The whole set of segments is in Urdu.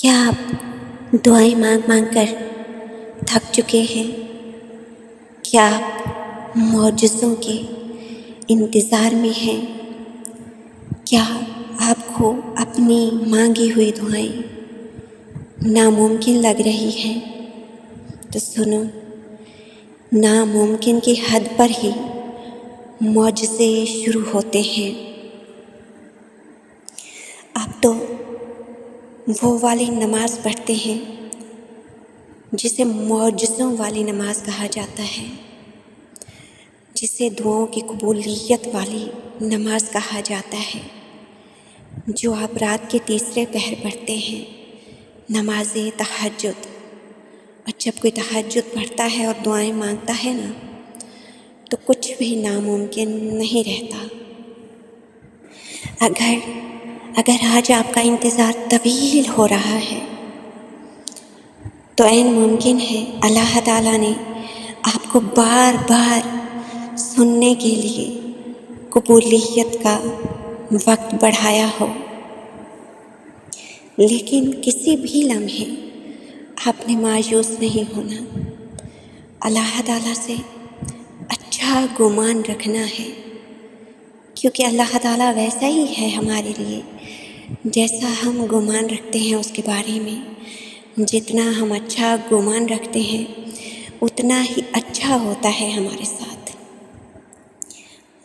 کیا آپ دعائیں مانگ مانگ کر تھک چکے ہیں؟ کیا آپ معجزوں کے انتظار میں ہیں؟ کیا آپ کو اپنی مانگی ہوئی دعائیں ناممکن لگ رہی ہیں؟ تو سنو، ناممکن کی حد پر ہی معجزے شروع ہوتے ہیں۔ آپ تو وہ والی نماز پڑھتے ہیں جسے معجزوں والی نماز کہا جاتا ہے، جسے دعاؤں کی قبولیت والی نماز کہا جاتا ہے، جو آپ رات کے تیسرے پہر پڑھتے ہیں، نماز تہجد۔ اور جب کوئی تہجد پڑھتا ہے اور دعائیں مانگتا ہے نا، تو کچھ بھی ناممکن نہیں رہتا۔ اگر آج آپ کا انتظار طویل ہو رہا ہے تو عین ممکن ہے اللہ تعالیٰ نے آپ کو بار بار سننے کے لیے قبولیت کا وقت بڑھایا ہو، لیکن کسی بھی لمحے آپ نے مایوس نہیں ہونا۔ اللہ تعالیٰ سے اچھا گمان رکھنا ہے، کیونکہ اللہ تعالیٰ ویسا ہی ہے ہمارے لیے جیسا ہم گمان رکھتے ہیں اس کے بارے میں۔ جتنا ہم اچھا گمان رکھتے ہیں اتنا ہی اچھا ہوتا ہے ہمارے ساتھ۔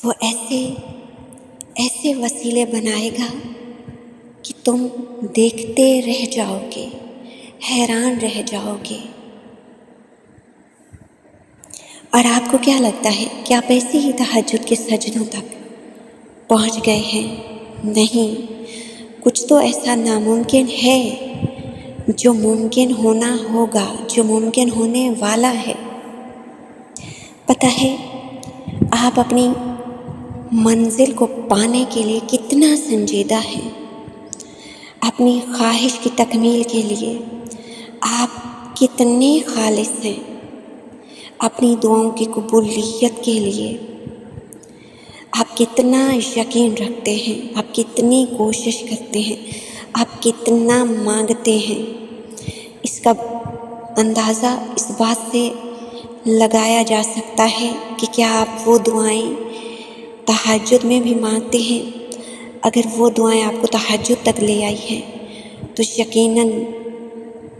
وہ ایسے وسیلے بنائے گا کہ تم دیکھتے رہ جاؤ گے، حیران رہ جاؤ گے۔ اور آپ کو کیا لگتا ہے کہ آپ ایسے ہی تہجد کے سجدوں تک پہنچ گئے ہیں؟ نہیں، کچھ تو ایسا ناممکن ہے جو ممکن ہونا ہوگا، جو ممکن ہونے والا ہے۔ پتہ ہے آپ اپنی منزل کو پانے کے لیے کتنا سنجیدہ ہیں، اپنی خواہش کی تکمیل کے لیے آپ کتنے خالص ہیں، اپنی دعاؤں کی قبولیت کے لیے آپ کتنا یقین رکھتے ہیں، آپ کتنی کوشش کرتے ہیں، آپ کتنا مانگتے ہیں۔ اس کا اندازہ اس بات سے لگایا جا سکتا ہے کہ کیا آپ وہ دعائیں تہجد میں بھی مانگتے ہیں۔ اگر وہ دعائیں آپ کو تہجد تک لے آئی ہیں تو یقیناً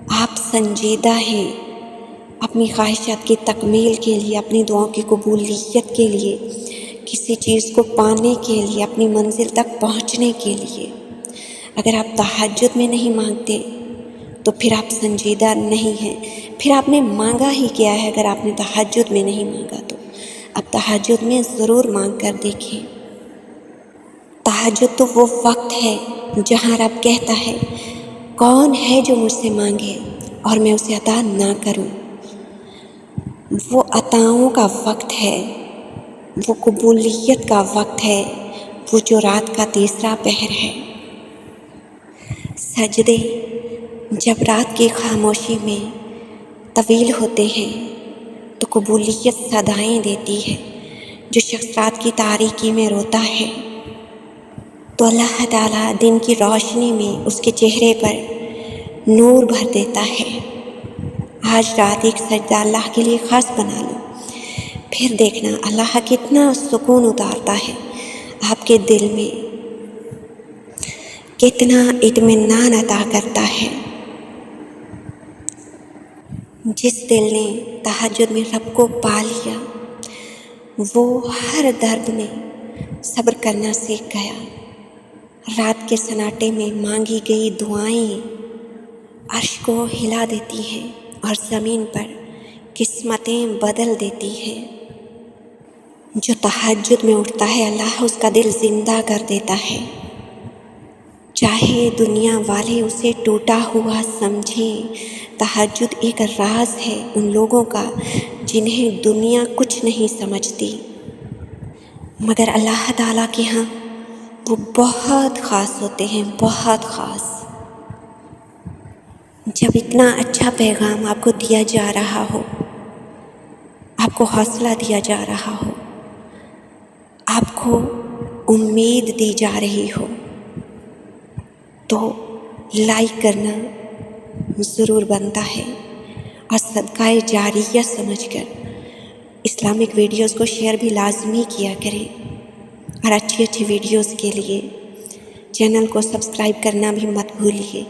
آپ سنجیدہ ہیں اپنی خواہشات کی تکمیل کے لیے، اپنی دعاؤں کی قبولیت کے لیے، کسی چیز کو پانے کے لیے، اپنی منزل تک پہنچنے کے لیے۔ اگر آپ تہجد میں نہیں مانگتے تو پھر آپ سنجیدہ نہیں ہیں، پھر آپ نے مانگا ہی کیا ہے۔ اگر آپ نے تہجد میں نہیں مانگا تو اب تہجد میں ضرور مانگ کر دیکھیں۔ تہجد تو وہ وقت ہے جہاں رب کہتا ہے، کون ہے جو مجھ سے مانگے اور میں اسے عطا نہ کروں۔ وہ عطاؤں کا وقت ہے، وہ قبولیت کا وقت ہے، وہ جو رات کا تیسرا پہر ہے۔ سجدے جب رات کی خاموشی میں طویل ہوتے ہیں تو قبولیت صدائیں دیتی ہے۔ جو شخص رات کی تاریکی میں روتا ہے تو اللہ تعالیٰ دن کی روشنی میں اس کے چہرے پر نور بھر دیتا ہے۔ آج رات ایک سجدہ اللہ کے لیے خاص بنا لو، پھر دیکھنا اللہ کتنا سکون اتارتا ہے آپ کے دل میں، کتنا اطمینان عطا کرتا ہے۔ جس دل نے تہجد میں رب کو پا لیا وہ ہر درد میں صبر کرنا سیکھ گیا۔ رات کے سناٹے میں مانگی گئی دعائیں عرش کو ہلا دیتی ہیں اور زمین پر قسمتیں بدل دیتی ہیں۔ جو تہجد میں اٹھتا ہے اللہ اس کا دل زندہ کر دیتا ہے، چاہے دنیا والے اسے ٹوٹا ہوا سمجھیں۔ تہجد ایک راز ہے ان لوگوں کا جنہیں دنیا کچھ نہیں سمجھتی، مگر اللہ تعالیٰ کے ہاں وہ بہت خاص ہوتے ہیں، بہت خاص۔ جب اتنا اچھا پیغام آپ کو دیا جا رہا ہو، آپ کو حوصلہ دیا جا رہا ہو، آپ کو امید دی جا رہی ہو، تو لائک کرنا، ضرور بنتا ہے، اور صدقہ جاریہ سمجھ کر اسلامک ویڈیوز کو شیئر بھی لازمی کیا کریں، اور اچھی اچھی ویڈیوز کے لیے چینل کو سبسکرائب کرنا بھی مت بھولیے۔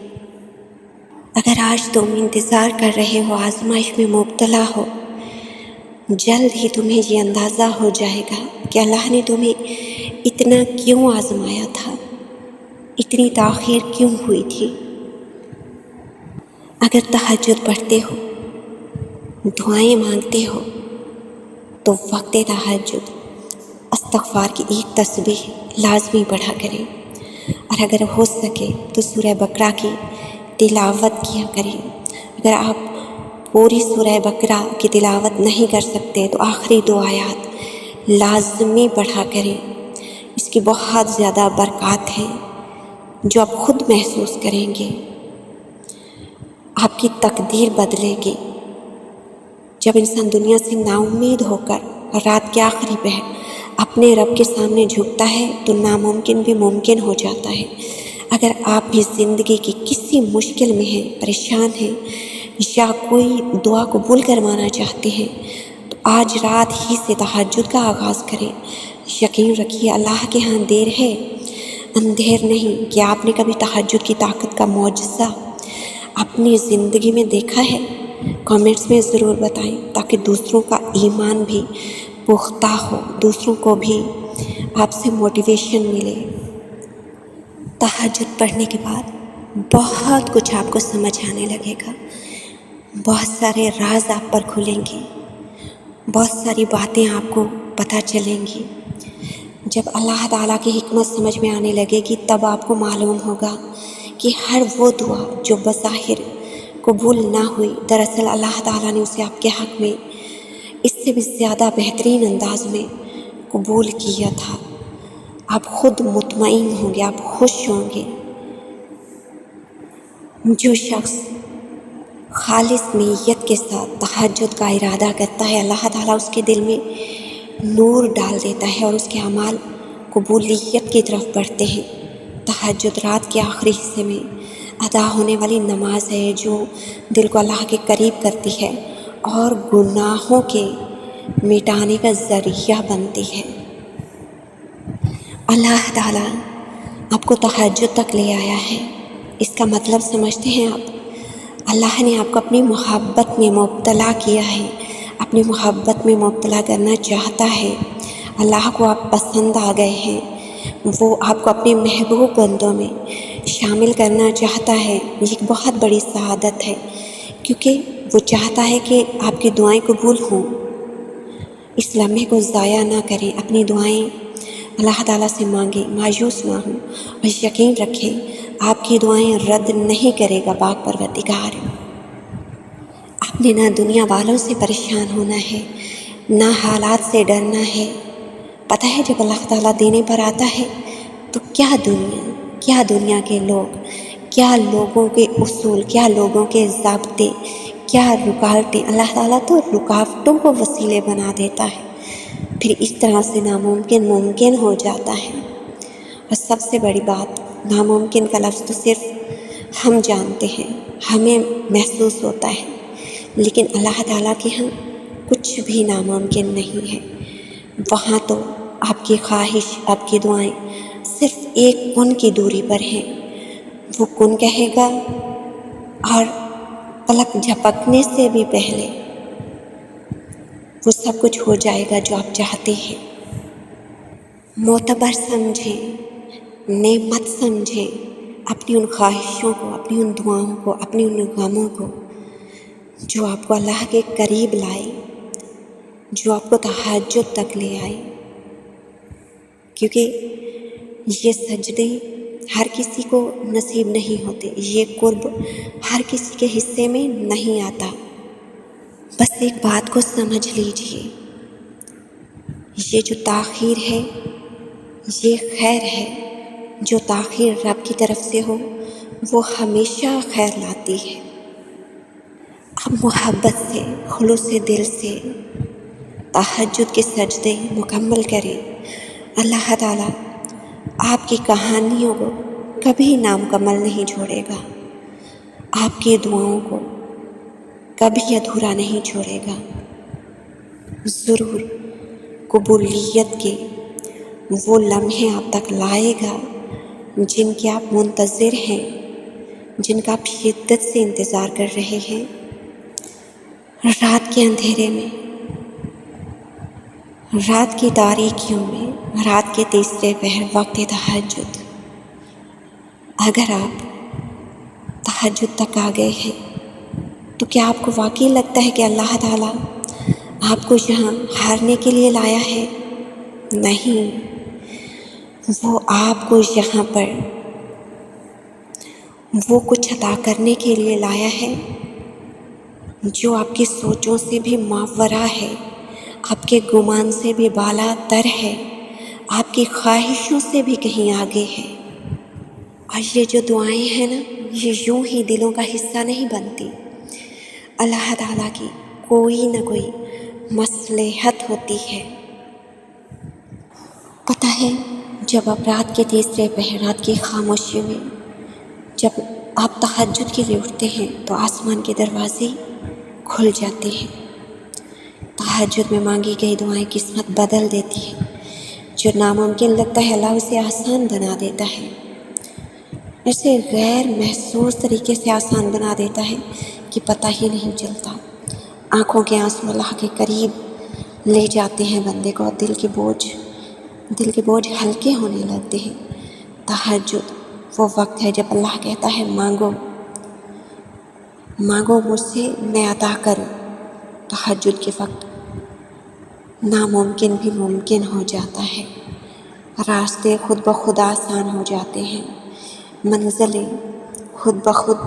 اگر آج تم انتظار کر رہے ہو، آزمائش میں مبتلا ہو، جلد ہی تمہیں یہ اندازہ ہو جائے گا کہ اللہ نے تمہیں اتنا کیوں آزمایا تھا، اتنی تاخیر کیوں ہوئی تھی۔ اگر تہجد پڑھتے ہو، دعائیں مانگتے ہو، تو وقت تہجد استغفار کی ایک تسبیح لازمی پڑھا کریں، اور اگر ہو سکے تو سورہ بقرہ کی تلاوت کیا کریں۔ اگر آپ پوری سورہ بقرہ کی تلاوت نہیں کر سکتے تو آخری 2 آیات لازمی پڑھا کریں، اس کی بہت زیادہ برکات ہیں جو آپ خود محسوس کریں گے، آپ کی تقدیر بدلے گی۔ جب انسان دنیا سے نا امید ہو کر رات کے آخری پہر اپنے رب کے سامنے جھکتا ہے تو ناممکن بھی ممکن ہو جاتا ہے۔ اگر آپ بھی زندگی کی کسی مشکل میں ہیں، پریشان ہیں، یا کوئی دعا قبول کروانا چاہتے ہیں، تو آج رات ہی سے تہجد کا آغاز کریں۔ یقین رکھیے اللہ کے ہاں دیر ہے، اندھیر نہیں۔ کہ آپ نے کبھی تہجد کی طاقت کا معجزہ اپنی زندگی میں دیکھا ہے؟ کامنٹس میں ضرور بتائیں تاکہ دوسروں کا ایمان بھی پختہ ہو، دوسروں کو بھی آپ سے موٹیویشن ملے۔ تہجد پڑھنے کے بعد بہت کچھ آپ کو سمجھ آنے لگے گا، بہت سارے راز آپ پر کھلیں گے، بہت ساری باتیں آپ کو پتہ چلیں گی۔ جب اللہ تعالیٰ کی حکمت سمجھ میں آنے لگے گی تب آپ کو معلوم ہوگا کہ ہر وہ دعا جو بظاہر قبول نہ ہوئی، دراصل اللہ تعالیٰ نے اسے آپ کے حق میں اس سے بھی زیادہ بہترین انداز میں قبول کیا تھا۔ آپ خود مطمئن ہوں گے، آپ خوش ہوں گے۔ جو شخص خالص نیت کے ساتھ تہجد کا ارادہ کرتا ہے، اللہ تعالیٰ اس کے دل میں نور ڈال دیتا ہے اور اس کے اعمال قبولیت کی طرف بڑھتے ہیں۔ تہجد رات کے آخری حصے میں ادا ہونے والی نماز ہے جو دل کو اللہ کے قریب کرتی ہے اور گناہوں کے مٹانے کا ذریعہ بنتی ہے۔ اللہ تعالیٰ آپ کو تہجد تک لے آیا ہے، اس کا مطلب سمجھتے ہیں آپ؟ اللہ نے آپ کو اپنی محبت میں مبتلا کیا ہے، اپنی محبت میں مبتلا کرنا چاہتا ہے۔ اللہ کو آپ پسند آ گئے ہیں، وہ آپ کو اپنے محبوب بندوں میں شامل کرنا چاہتا ہے۔ یہ ایک بہت بڑی سعادت ہے، کیونکہ وہ چاہتا ہے کہ آپ کی دعائیں قبول ہوں۔ اس لمحے کو ضائع نہ کریں، اپنی دعائیں اللہ تعالیٰ سے مانگیں، مایوس نہ ہوں، اور یقین رکھیں آپ کی دعائیں رد نہیں کرے گا پاک پروردگار۔ آپ نے نہ دنیا والوں سے پریشان ہونا ہے، نہ حالات سے ڈرنا ہے۔ پتہ ہے جب اللہ تعالیٰ دینے پر آتا ہے تو کیا دنیا کے لوگ، کیا لوگوں کے اصول، کیا لوگوں کے ضابطے، کیا رکاوٹیں، اللہ تعالیٰ تو رکاوٹوں کو وسیلے بنا دیتا ہے، پھر اس طرح سے ناممکن ممکن ہو جاتا ہے۔ اور سب سے بڑی بات، ناممکن کا لفظ تو صرف ہم جانتے ہیں، ہمیں محسوس ہوتا ہے، لیکن اللہ تعالیٰ کے ہاں کچھ بھی ناممکن نہیں ہے۔ وہاں تو آپ کی خواہش، آپ کی دعائیں صرف ایک کن کی دوری پر ہیں۔ وہ کن کہے گا اور پلک جھپکنے سے بھی پہلے وہ سب کچھ ہو جائے گا جو آپ چاہتے ہیں۔ معتبر سمجھیں، نعمت سمجھیں اپنی ان خواہشوں کو، اپنی ان دعاؤں کو، اپنی ان غموں کو جو آپ کو اللہ کے قریب لائے، جو آپ کو تہجد تک لے آئے، کیونکہ یہ سجدے ہر کسی کو نصیب نہیں ہوتے، یہ قرب ہر کسی کے حصے میں نہیں آتا۔ بس ایک بات کو سمجھ لیجئے، یہ جو تاخیر ہے یہ خیر ہے، جو تاخیر رب کی طرف سے ہو وہ ہمیشہ خیر لاتی ہے۔ آپ محبت سے، خلوص دل سے تہجد کے سجدے مکمل کریں۔ اللہ تعالیٰ آپ کی کہانیوں کو کبھی نامکمل نہیں چھوڑے گا۔ آپ کی دعاؤں کو کبھی ادھورا نہیں چھوڑے گا، ضرور قبولیت کے وہ لمحے آپ تک لائے گا جن کے آپ منتظر ہیں، جن کا آپ شدت سے انتظار کر رہے ہیں۔ رات کے اندھیرے میں، رات کی تاریکیوں میں، رات کے تیسرے پہر وقت تہجد، اگر آپ تہجد تک آ گئے ہیں تو کیا آپ کو واقعی لگتا ہے کہ اللہ تعالیٰ آپ کو یہاں ہارنے کے لیے لایا ہے؟ نہیں، وہ آپ کو یہاں پر وہ کچھ عطا کرنے کے لیے لایا ہے جو آپ کی سوچوں سے بھی ماوراء ہے، آپ کے گمان سے بھی بالا تر ہے، آپ کی خواہشوں سے بھی کہیں آگے ہے۔ اور یہ جو دعائیں ہیں نا، یہ یوں ہی دلوں کا حصہ نہیں بنتی، اللہ تعالیٰ کی کوئی نہ کوئی مصلحت ہوتی ہے۔ پتہ ہے، جب آپ رات کے تیسرے پہر، رات کی خاموشی میں جب آپ تہجد کے لیے اٹھتے ہیں تو آسمان کے دروازے کھل جاتے ہیں۔ تہجد میں مانگی گئی دعائیں قسمت بدل دیتی ہیں، جو ناممکن لگتا ہے اللہ اسے آسان بنا دیتا ہے، اسے غیر محسوس طریقے سے آسان بنا دیتا ہے کہ پتہ ہی نہیں چلتا۔ آنکھوں کے آنسو اللہ کے قریب لے جاتے ہیں بندے کو، اور دل کے بوجھ ہلکے ہونے لگتے ہیں۔ تہجد وہ وقت ہے جب اللہ کہتا ہے مانگو مانگو مجھ سے، میں عطا کروں۔ تہجد کے وقت ناممکن بھی ممکن ہو جاتا ہے، راستے خود بخود آسان ہو جاتے ہیں، منزلیں خود بخود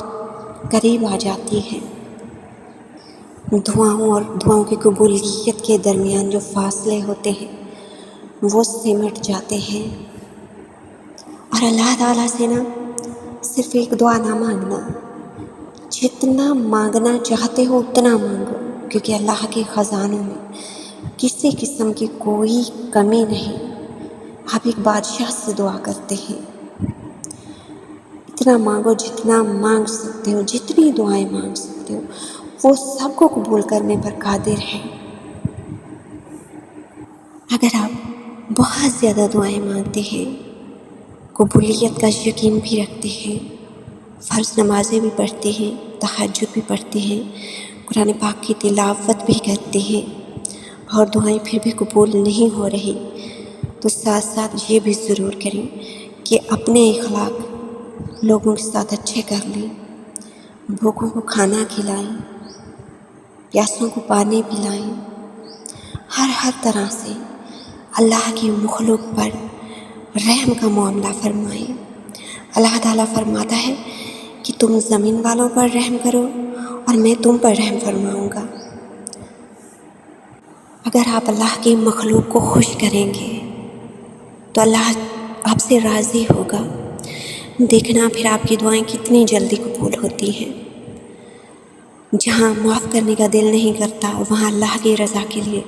قریب آ جاتی ہیں۔ دعاؤں اور دعاؤں کی قبولیت کے درمیان جو فاصلے ہوتے ہیں وہ سمٹ جاتے ہیں۔ اور اللہ تعالیٰ سے نا صرف ایک دعا نہ مانگنا، جتنا مانگنا چاہتے ہو اتنا مانگو، کیونکہ اللہ کے خزانوں میں کسی قسم کی کوئی کمی نہیں۔ آپ ایک بادشاہ سے دعا کرتے ہیں، اتنا مانگو جتنا مانگ سکتے ہو، جتنی دعائیں مانگ سکتے ہو، وہ سب کو قبول کرنے پر قادر ہے۔ اگر آپ بہت زیادہ دعائیں مانگتے ہیں، قبولیت کا یقین بھی رکھتے ہیں، فرض نمازیں بھی پڑھتے ہیں، تہجد بھی پڑھتے ہیں، قرآن پاک کی تلاوت بھی کرتے ہیں، اور دعائیں پھر بھی قبول نہیں ہو رہی، تو ساتھ ساتھ یہ بھی ضرور کریں کہ اپنے اخلاق لوگوں کے ساتھ اچھے کر لیں، بھوکوں کو کھانا کھلائیں، پیاسوں کو پانی پلائیں، ہر طرح سے اللہ کی مخلوق پر رحم کا معاملہ فرمائیں۔ اللہ تعالیٰ فرماتا ہے کہ تم زمین والوں پر رحم کرو اور میں تم پر رحم فرماؤں گا۔ اگر آپ اللہ کی مخلوق کو خوش کریں گے تو اللہ آپ سے راضی ہوگا۔ دیکھنا پھر آپ کی دعائیں کتنی جلدی قبول ہوتی ہیں۔ جہاں معاف کرنے کا دل نہیں کرتا، وہاں اللہ کی رضا کے لیے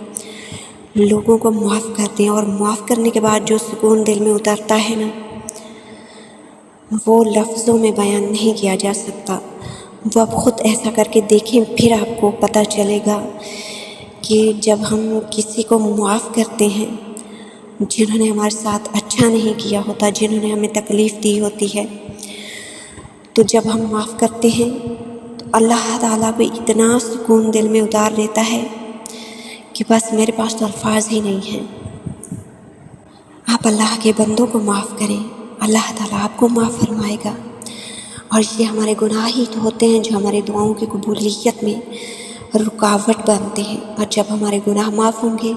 لوگوں کو معاف کر دیں، اور معاف کرنے کے بعد جو سکون دل میں اترتا ہے نا، وہ لفظوں میں بیان نہیں کیا جا سکتا۔ وہ آپ خود ایسا کر کے دیکھیں، پھر آپ کو پتہ چلے گا کہ جب ہم کسی کو معاف کرتے ہیں، جنہوں نے ہمارے ساتھ اچھا نہیں کیا ہوتا، جنہوں نے ہمیں تکلیف دی ہوتی ہے، تو جب ہم معاف کرتے ہیں تو اللہ تعالیٰ بھی اتنا سکون دل میں اتار دیتا ہے کہ بس میرے پاس تو الفاظ ہی نہیں ہیں۔ آپ اللہ کے بندوں کو معاف کریں، اللہ تعالیٰ آپ کو معاف فرمائے گا۔ اور یہ ہمارے گناہ ہی تو ہوتے ہیں جو ہماری دعاؤں کی قبولیت میں رکاوٹ بنتے ہیں، اور جب ہمارے گناہ معاف ہوں گے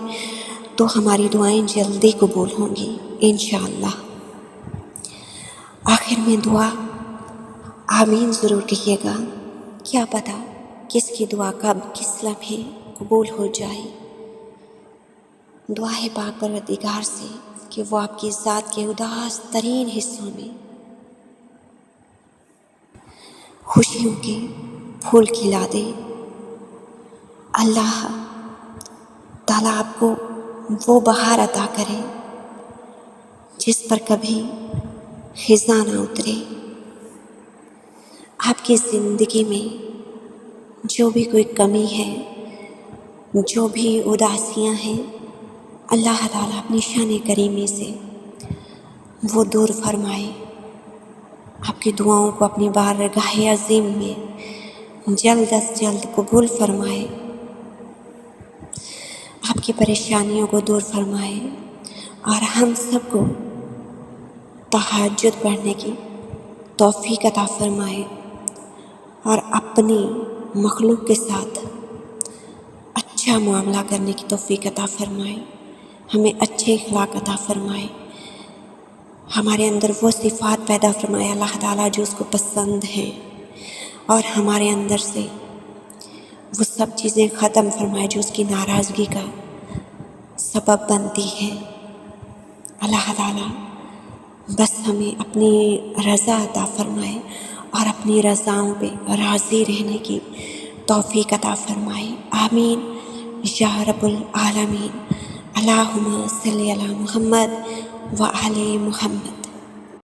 تو ہماری دعائیں جلدی قبول ہوں گی انشاءاللہ۔ آخر میں دعا آمین ضرور کہیے گا، کیا پتہ کس کی دعا کب کس لمحے قبول ہو جائے۔ دعا ہے پاک پروردگار سے کہ وہ آپ کی ذات کے اداس ترین حصوں میں خوشیوں کے پھول کھلا دے۔ اللہ تعالیٰ آپ کو وہ بہار عطا کرے جس پر کبھی خزاں نہ اترے۔ آپ کی زندگی میں جو بھی کوئی کمی ہے، جو بھی اداسیاں ہیں، اللہ تعالیٰ اپنی شان کریمی سے وہ دور فرمائے، آپ کی دعاؤں کو اپنی بارگاہ عظیم میں جلد از جلد قبول فرمائے، آپ کی پریشانیوں کو دور فرمائے، اور ہم سب کو تہجد پڑھنے کی توفیق عطا فرمائے، اور اپنی مخلوق کے ساتھ اچھا معاملہ کرنے کی توفیق عطا فرمائے، ہمیں اچھے اخلاق عطا فرمائے، ہمارے اندر وہ صفات پیدا فرمائے اللہ تعالیٰ جو اس کو پسند ہیں، اور ہمارے اندر سے وہ سب چیزیں ختم فرمائے جو اس کی ناراضگی کا سبب بنتی ہیں۔ اللہ تعالیٰ بس ہمیں اپنی رضا عطا فرمائے اور اپنی رضاؤں پہ راضی رہنے کی توفیق عطا فرمائے، آمین یا رب العالمین۔ اللہم صلی علی محمد و آل محمد۔